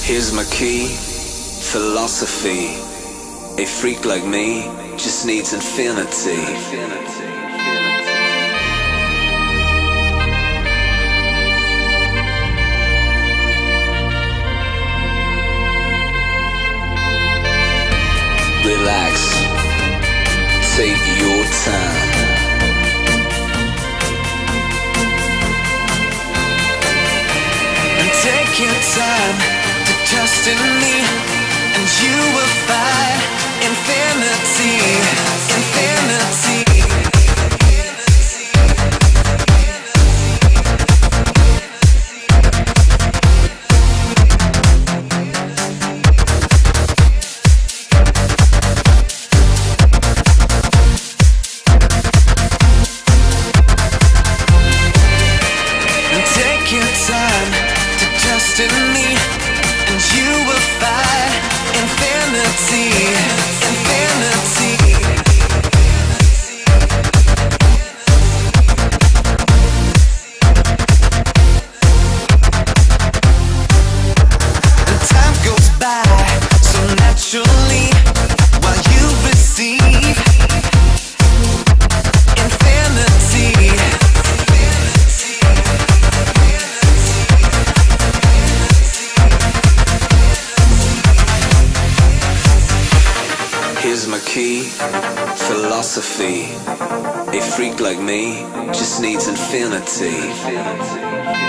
Here's my key, philosophy. A freak like me just needs infinity. Relax, take your time. And take your time to trust in me, and you will find infinity, infinity. Philosophy. A freak like me just needs infinity.